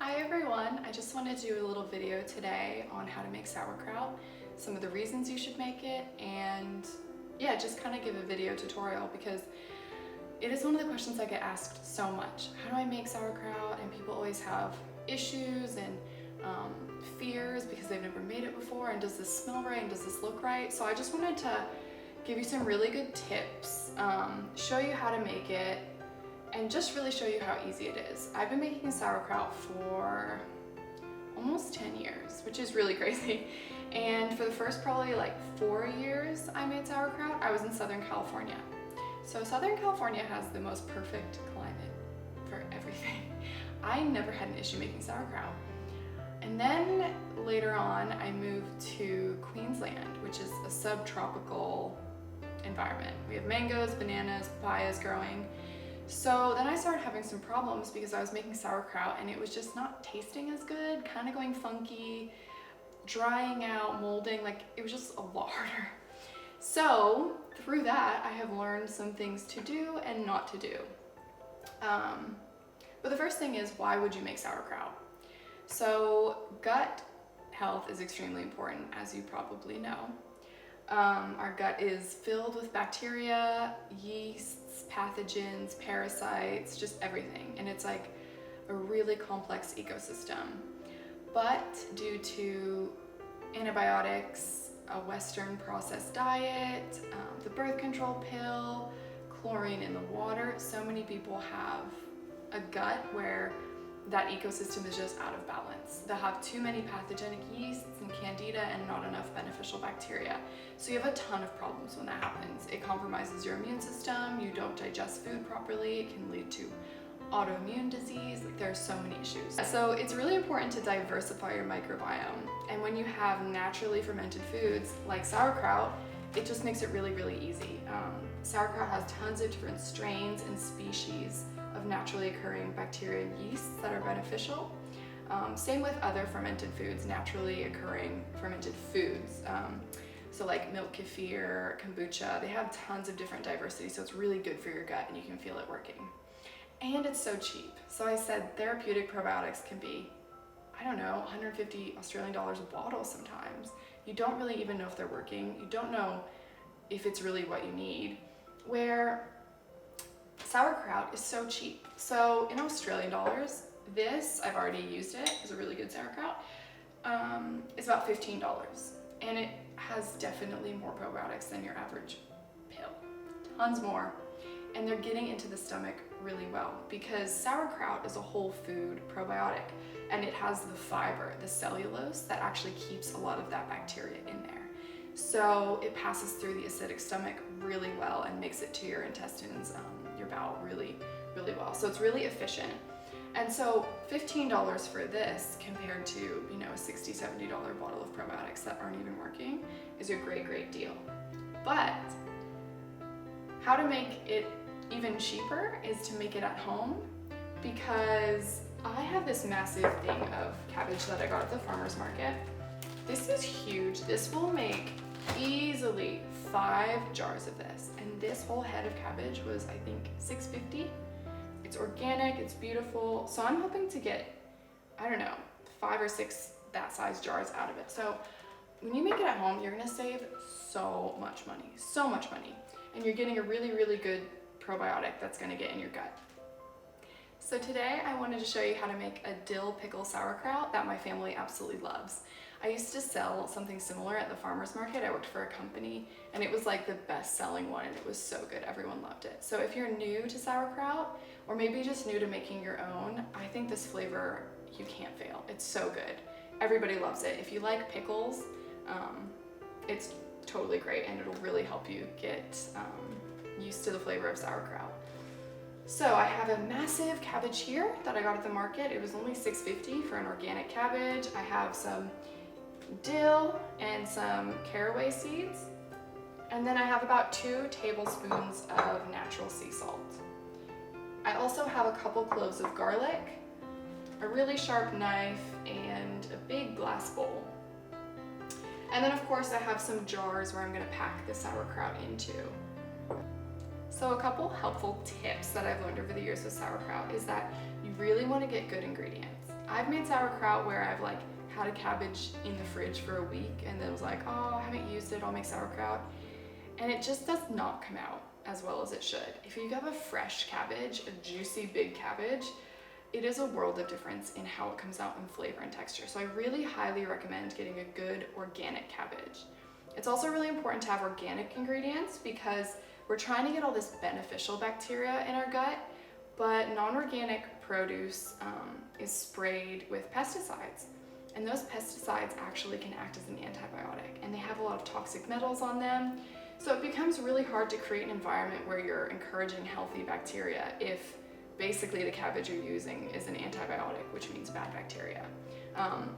Hi everyone, I just wanted to do a little video today on how to make sauerkraut, some of the reasons you should make it, and yeah, just kind of give a video tutorial because it is one of the questions I get asked so much. How do I make sauerkraut? And people always have issues and fears because they've never made it before, and does this smell right and does this look right? So I just wanted to give you some really good tips, show you how to make it, and just really show you how easy it is. I've been making sauerkraut for almost 10 years, which is really crazy. And for the first probably like 4 years I made sauerkraut, I was in Southern California. So Southern California has the most perfect climate for everything. I never had an issue making sauerkraut. And then later on I moved to Queensland, which is a subtropical environment. We have mangoes, bananas, papayas growing. So then I started having some problems because I was making sauerkraut and it was just not tasting as good, kind of going funky, drying out, molding, like it was just a lot harder. So through that, I have learned some things to do and not to do. But the first thing is, why would you make sauerkraut? So gut health is extremely important, as you probably know. Our gut is filled with bacteria, yeasts, pathogens, parasites, just everything. And it's like a really complex ecosystem. But due to antibiotics, a Western processed diet, the birth control pill, chlorine in the water, so many people have a gut where that ecosystem is just out of balance. They'll have too many pathogenic yeasts and candida and not enough beneficial bacteria. So you have a ton of problems when that happens. It compromises your immune system, you don't digest food properly, it can lead to autoimmune disease, like there are so many issues. So it's really important to diversify your microbiome. And when you have naturally fermented foods like sauerkraut, it just makes it really, really easy. Sauerkraut has tons of different strains and species of naturally occurring bacteria and yeasts that are beneficial. Same with other fermented foods, naturally occurring fermented foods. So like milk, kefir, kombucha, they have tons of different diversity, so it's really good for your gut and you can feel it working. And it's so cheap. So I said therapeutic probiotics can be, I don't know, 150 Australian dollars a bottle sometimes. You don't really even know if they're working. You don't know if it's really what you need. Where sauerkraut is so cheap. So in Australian dollars, this, I've already used it, is a really good sauerkraut, it's about $15. And it has definitely more probiotics than your average pill. Tons more. And they're getting into the stomach really well because sauerkraut is a whole food probiotic and it has the fiber, the cellulose, that actually keeps a lot of that bacteria in there. So it passes through the acidic stomach really well and makes it to your intestines, your bowel really, really well. So it's really efficient. And so $15 for this compared to, you know, a $60, $70 bottle of probiotics that aren't even working is a great, great deal. But how to make it even cheaper is to make it at home, because I have this massive thing of cabbage that I got at the farmer's market. This is huge. This will make easily 5 jars of this. And this whole head of cabbage was, I think, $6.50. It's organic, it's beautiful. So I'm hoping to get, I don't know, 5 or 6 that size jars out of it. So when you make it at home, you're gonna save so much money. And you're getting a really, really good probiotic that's gonna get in your gut. So today I wanted to show you how to make a dill pickle sauerkraut that my family absolutely loves. I used to sell something similar at the farmer's market. I worked for a company and it was like the best selling one and it was so good, everyone loved it. So if you're new to sauerkraut or maybe just new to making your own, I think this flavor, you can't fail. It's so good. Everybody loves it. If you like pickles, it's totally great and it'll really help you get used to the flavor of sauerkraut. So I have a massive cabbage here that I got at the market. It was only $6.50 for an organic cabbage. I have some dill and some caraway seeds. And then I have about 2 tablespoons of natural sea salt. I also have a couple cloves of garlic, a really sharp knife, and a big glass bowl. And then of course I have some jars where I'm gonna pack the sauerkraut into. So a couple helpful tips that I've learned over the years with sauerkraut is that you really want to get good ingredients. I've made sauerkraut where I've like had a cabbage in the fridge for a week and then was like, oh, I haven't used it, I'll make sauerkraut. And it just does not come out as well as it should. If you have a fresh cabbage, a juicy big cabbage, it is a world of difference in how it comes out in flavor and texture. So I really highly recommend getting a good organic cabbage. It's also really important to have organic ingredients because we're trying to get all this beneficial bacteria in our gut, but non-organic produce is sprayed with pesticides. And those pesticides actually can act as an antibiotic, and they have a lot of toxic metals on them. So it becomes really hard to create an environment where you're encouraging healthy bacteria if basically the cabbage you're using is an antibiotic, which means bad bacteria.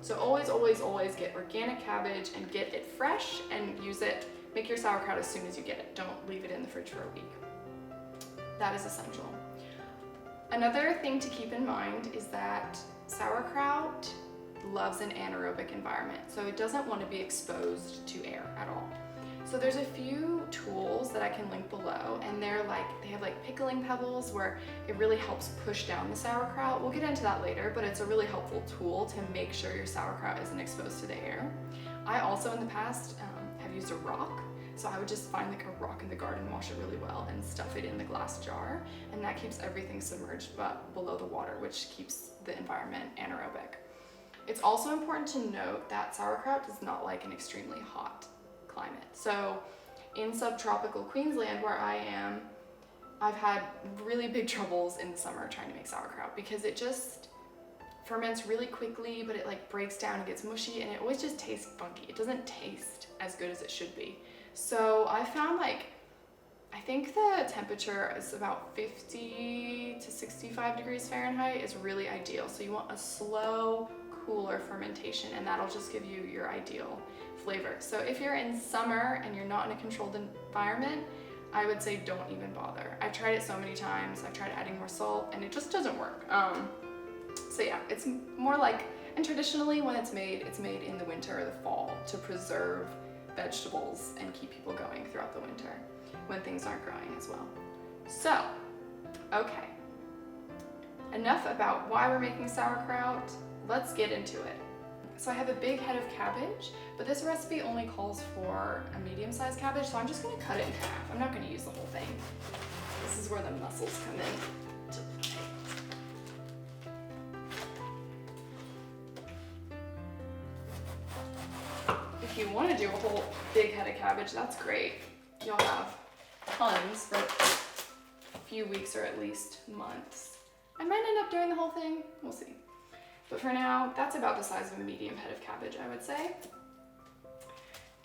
So always, always, always get organic cabbage and get it fresh and use it. Make your sauerkraut as soon as you get it. Don't leave it in the fridge for a week. That is essential. Another thing to keep in mind is that sauerkraut loves an anaerobic environment, so it doesn't want to be exposed to air at all. So there's a few tools that I can link below, and they have like pickling pebbles where it really helps push down the sauerkraut. We'll get into that later, but it's a really helpful tool to make sure your sauerkraut isn't exposed to the air. I also in the past have used a rock. So I would just find like a rock in the garden, wash it really well, and stuff it in the glass jar, and that keeps everything submerged but below the water, which keeps the environment anaerobic. It's also important to note that sauerkraut does not like an extremely hot climate. So in subtropical Queensland where I am, I've had really big troubles in the summer trying to make sauerkraut because it just ferments really quickly, but it like breaks down and gets mushy, and it always just tastes funky. It doesn't taste as good as it should be. So I found I think the temperature is about 50 to 65 degrees Fahrenheit is really ideal. So you want a slow, cooler fermentation, and that'll just give you your ideal flavor. So if you're in summer and you're not in a controlled environment, I would say don't even bother. I've tried it so many times. I've tried adding more salt and it just doesn't work. So yeah, it's more like, and traditionally when it's made in the winter or the fall to preserve vegetables and keep people going throughout the winter when things aren't growing as well. So, okay, enough about why we're making sauerkraut. Let's get into it. So I have a big head of cabbage, but this recipe only calls for a medium-sized cabbage, so I'm just gonna cut it in half. I'm not gonna use the whole thing. This is where the muscles come in to play. If you want to do a whole big head of cabbage, that's great. You'll have tons for a few weeks or at least months. I might end up doing the whole thing, we'll see. But for now, that's about the size of a medium head of cabbage, I would say.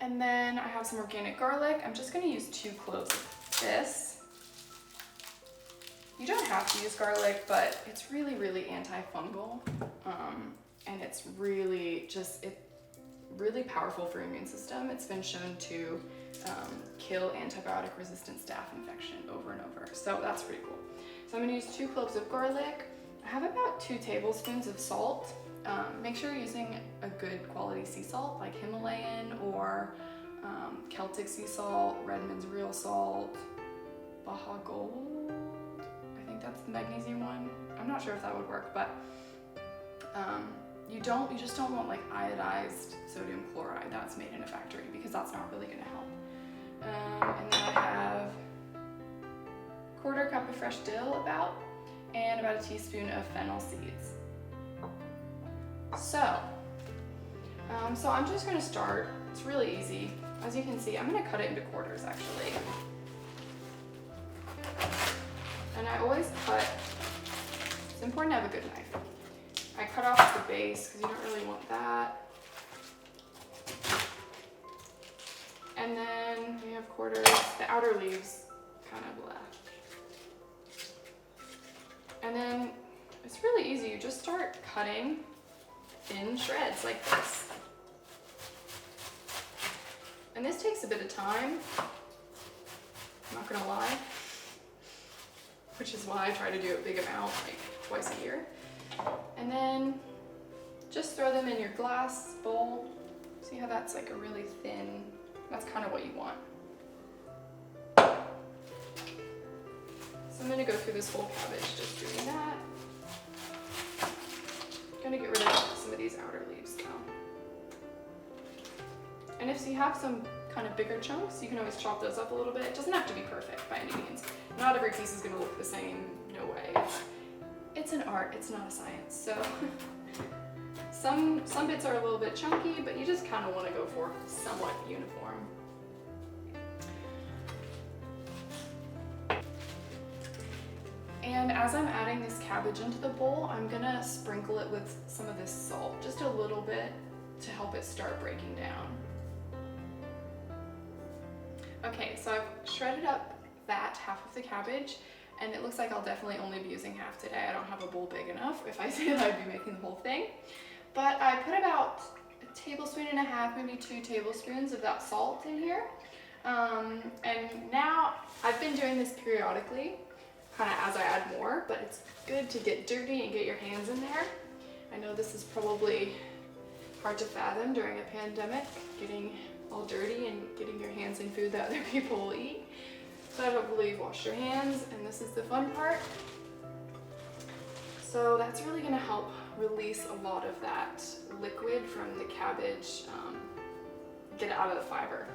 And then I have some organic garlic. I'm just gonna use 2 cloves of this. You don't have to use garlic, but it's really, really antifungal. And it's really really powerful for your immune system. It's been shown to kill antibiotic resistant staph infection over and over. So that's pretty cool. So I'm gonna use 2 cloves of garlic. I have about 2 tablespoons of salt. Make sure you're using a good quality sea salt like Himalayan or Celtic sea salt, Redmond's real salt, Baja Gold. I think that's the magnesium one. I'm not sure if that would work, but you just don't want like iodized sodium chloride that's made in a factory because that's not really gonna help. And then I have 1/4 cup of fresh dill and about a teaspoon of fennel seeds. So I'm just gonna start. It's really easy. As you can see, I'm gonna cut it into quarters actually. And I always cut, it's important to have a good knife. I cut off the base because you don't really want that. And then we have quarters, the outer leaves kind of left. And then it's really easy. You just start cutting thin shreds like this. And this takes a bit of time, I'm not gonna lie, which is why I try to do a big amount, like twice a year. And then just throw them in your glass bowl. See how that's like a really thin, that's kind of what you want. So I'm gonna go through this whole cabbage just doing that. gonna get rid of some of these outer leaves though. And if you have some kind of bigger chunks, you can always chop those up a little bit. It doesn't have to be perfect by any means. Not every piece is gonna look the same, no way. It's an art, it's not a science. So some bits are a little bit chunky, but you just kind of want to go for somewhat uniform. And as I'm adding this cabbage into the bowl, I'm gonna sprinkle it with some of this salt, just a little bit to help it start breaking down. Okay, so I've shredded up that half of the cabbage, and it looks like I'll definitely only be using half today. I don't have a bowl big enough if I say that I'd be making the whole thing. But I put about 1.5 tablespoons, maybe 2 tablespoons of that salt in here. And now I've been doing this periodically, kind of as I add more, but it's good to get dirty and get your hands in there. I know this is probably hard to fathom during a pandemic, getting all dirty and getting your hands in food that other people will eat. But hopefully you've washed your hands, and this is the fun part. So that's really gonna help release a lot of that liquid from the cabbage, get it out of the fiber.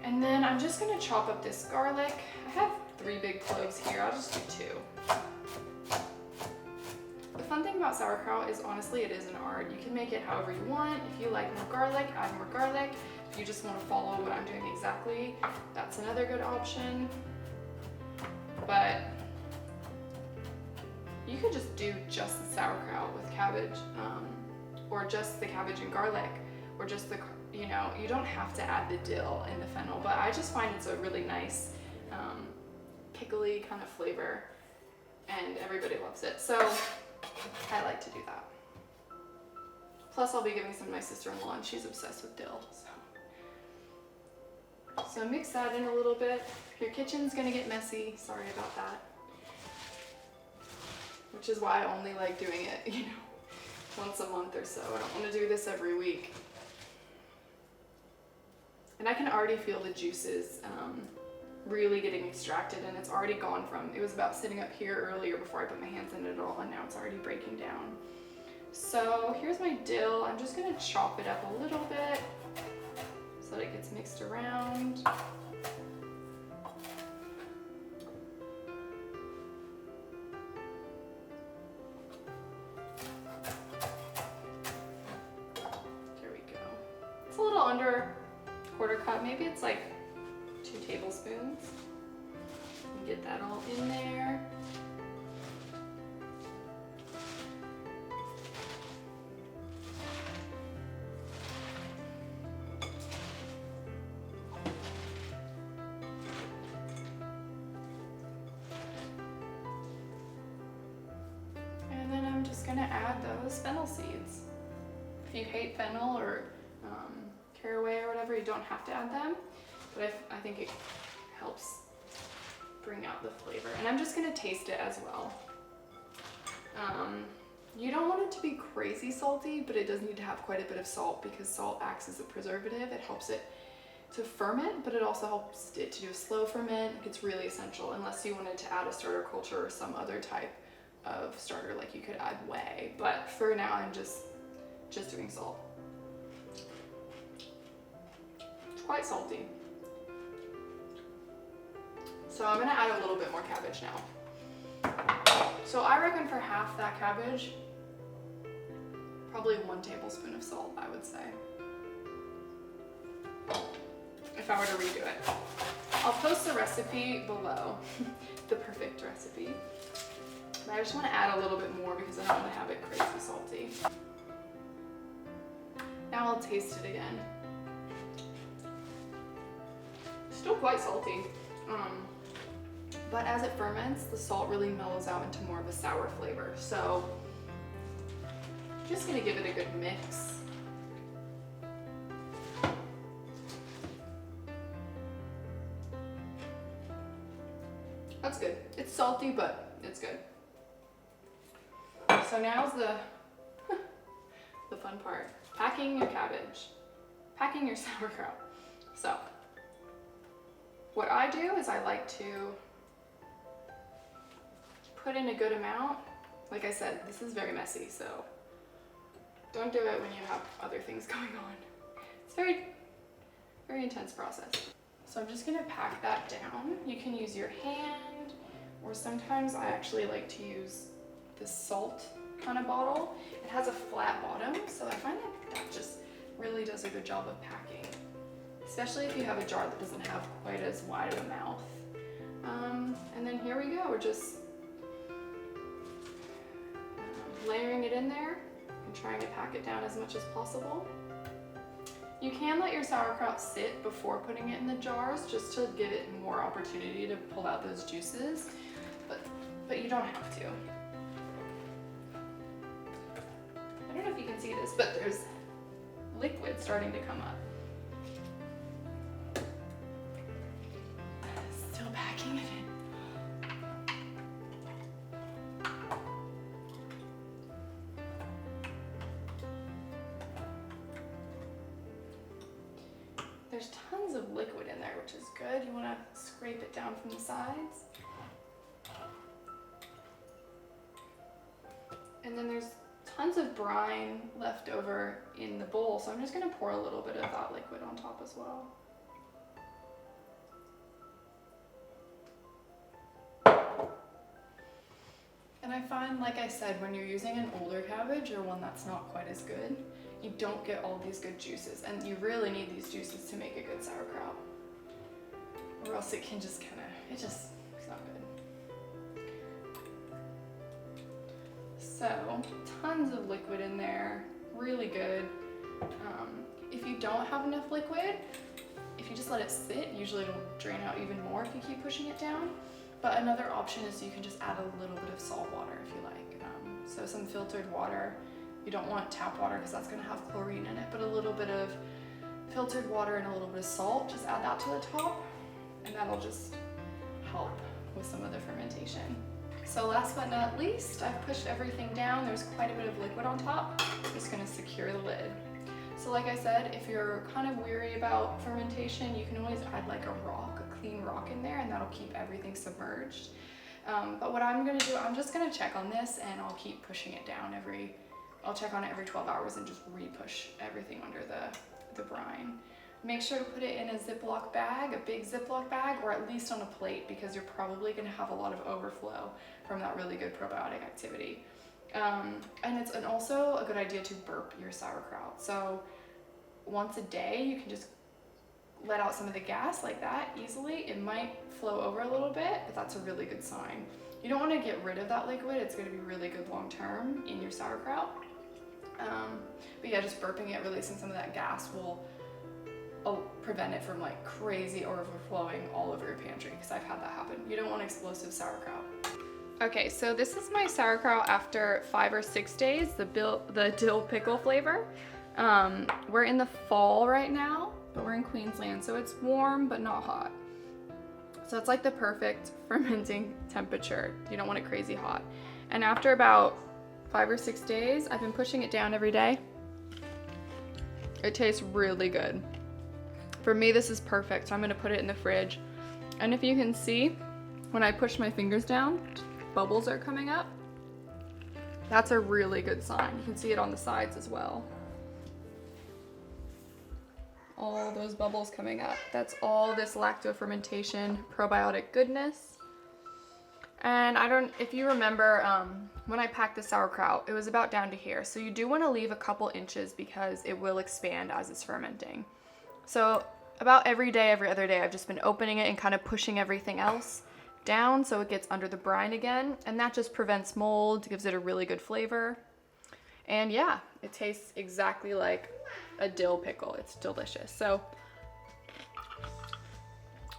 And then I'm just gonna chop up this garlic. I have 3 big cloves here, I'll just do 2. The fun thing about sauerkraut is honestly it is an art. You can make it however you want. If you like more garlic, add more garlic. If you just want to follow what I'm doing exactly, that's another good option. But you could just do just the sauerkraut with cabbage, or just the cabbage and garlic, or just the, you know, you don't have to add the dill and the fennel, but I just find it's a really nice pickly kind of flavor, and everybody loves it. So I like to do that. Plus I'll be giving some to my sister-in-law, and she's obsessed with dill. So mix that in a little bit. Your kitchen's gonna get messy, sorry about that. Which is why I only like doing it, you know, once a month or so. I don't want to do this every week. And I can already feel the juices really getting extracted, and it's already gone from, it was about sitting up here earlier before I put my hands in it all, and now it's already breaking down. So here's my dill. I'm just gonna chop it up a little bit so that it gets mixed around. There we go. It's a little under 1/4 cup, maybe it's like 2 tablespoons. And get that all in there. And then I'm just gonna add those fennel seeds. If you hate fennel or caraway or whatever, you don't have to add them, but I think it helps bring out the flavor. And I'm just gonna taste it as well. You don't want it to be crazy salty, but it does need to have quite a bit of salt because salt acts as a preservative. It helps it to ferment, but it also helps it to do a slow ferment. It's really essential unless you wanted to add a starter culture or some other type of starter, like you could add whey. But for now, I'm just doing salt. It's quite salty. So I'm gonna add a little bit more cabbage now. So I reckon for half that cabbage, probably 1 tablespoon of salt, I would say. If I were to redo it. I'll post the recipe below, the perfect recipe. But I just want to add a little bit more because I don't want to have it crazy salty. Now I'll taste it again. Still quite salty. But as it ferments, the salt really mellows out into more of a sour flavor. So I'm just gonna give it a good mix. That's good. It's salty, but it's good. So now's the fun part. Packing your cabbage. Packing your sauerkraut. So what I do is I like to put in a good amount. Like I said, this is very messy, so Don't do it when you have other things going on. It's very, very intense process. So I'm just gonna pack that down. You can use your hand, or sometimes I actually like to use this salt kind of bottle. It has a flat bottom, so I find that just really does a good job of packing, especially if you have a jar that doesn't have quite as wide of a mouth. And then here we go, we're just layering it in there and trying to pack it down as much as possible. You can let your sauerkraut sit before putting it in the jars just to give it more opportunity to pull out those juices, but you don't have to. I don't know if you can see this, but there's liquid starting to come up. Still packing it in. There's tons of liquid in there, which is good. You want to scrape it down from the sides. And then there's tons of brine left over in the bowl, so I'm just going to pour a little bit of that liquid on top as well. And I find, like I said, when you're using an older cabbage or one that's not quite as good, you don't get all these good juices, and you really need these juices to make a good sauerkraut, or else it can just it's not good. So tons of liquid in there, really good. If you don't have enough liquid, if you just let it sit, usually it'll drain out even more if you keep pushing it down. But another option is you can just add a little bit of salt water if you like. So some filtered water. You don't want tap water because that's going to have chlorine in it, but a little bit of filtered water and a little bit of salt, just add that to the top, and that'll just help with some of the fermentation. So last but not least, I've pushed everything down. There's quite a bit of liquid on top. I'm just going to secure the lid. So like I said, if you're kind of weary about fermentation, you can always add like a clean rock in there, and that'll keep everything submerged. But what I'm going to do, I'm just going to check on this, and I'll keep pushing it down I'll check on it every 12 hours and just re-push everything under the brine. Make sure to put it in a Ziploc bag, a big Ziploc bag, or at least on a plate, because you're probably going to have a lot of overflow from that really good probiotic activity. And it's also a good idea to burp your sauerkraut. So once a day, you can just let out some of the gas like that easily. It might flow over a little bit, but that's a really good sign. You don't want to get rid of that liquid. It's going to be really good long term in your sauerkraut. But yeah, just burping it, releasing some of that gas will prevent it from like crazy overflowing all over your pantry, because I've had that happen. You don't want explosive sauerkraut. Okay, so this is my sauerkraut after 5 or 6 days, the dill pickle flavor. We're in the fall right now, but we're in Queensland, so it's warm but not hot. So it's like the perfect fermenting temperature. You don't want it crazy hot. And after about 5 or 6 days, I've been pushing it down every day. It tastes really good. For me, this is perfect, so I'm gonna put it in the fridge. And if you can see, when I push my fingers down, bubbles are coming up. That's a really good sign. You can see it on the sides as well. All those bubbles coming up. That's all this lactofermentation probiotic goodness. And if you remember, when I packed the sauerkraut, it was about down to here. So you do want to leave a couple inches because it will expand as it's fermenting. So about every day, every other day, I've just been opening it and kind of pushing everything else down so it gets under the brine again. And that just prevents mold, gives it a really good flavor. And yeah, it tastes exactly like a dill pickle. It's delicious. So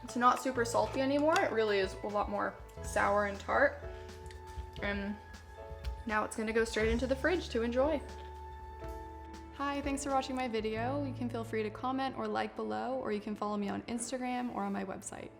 it's not super salty anymore. It really is a lot more sour and tart. And now it's gonna go straight into the fridge to enjoy. Hi, thanks for watching my video. You can feel free to comment or like below, or you can follow me on Instagram or on my website.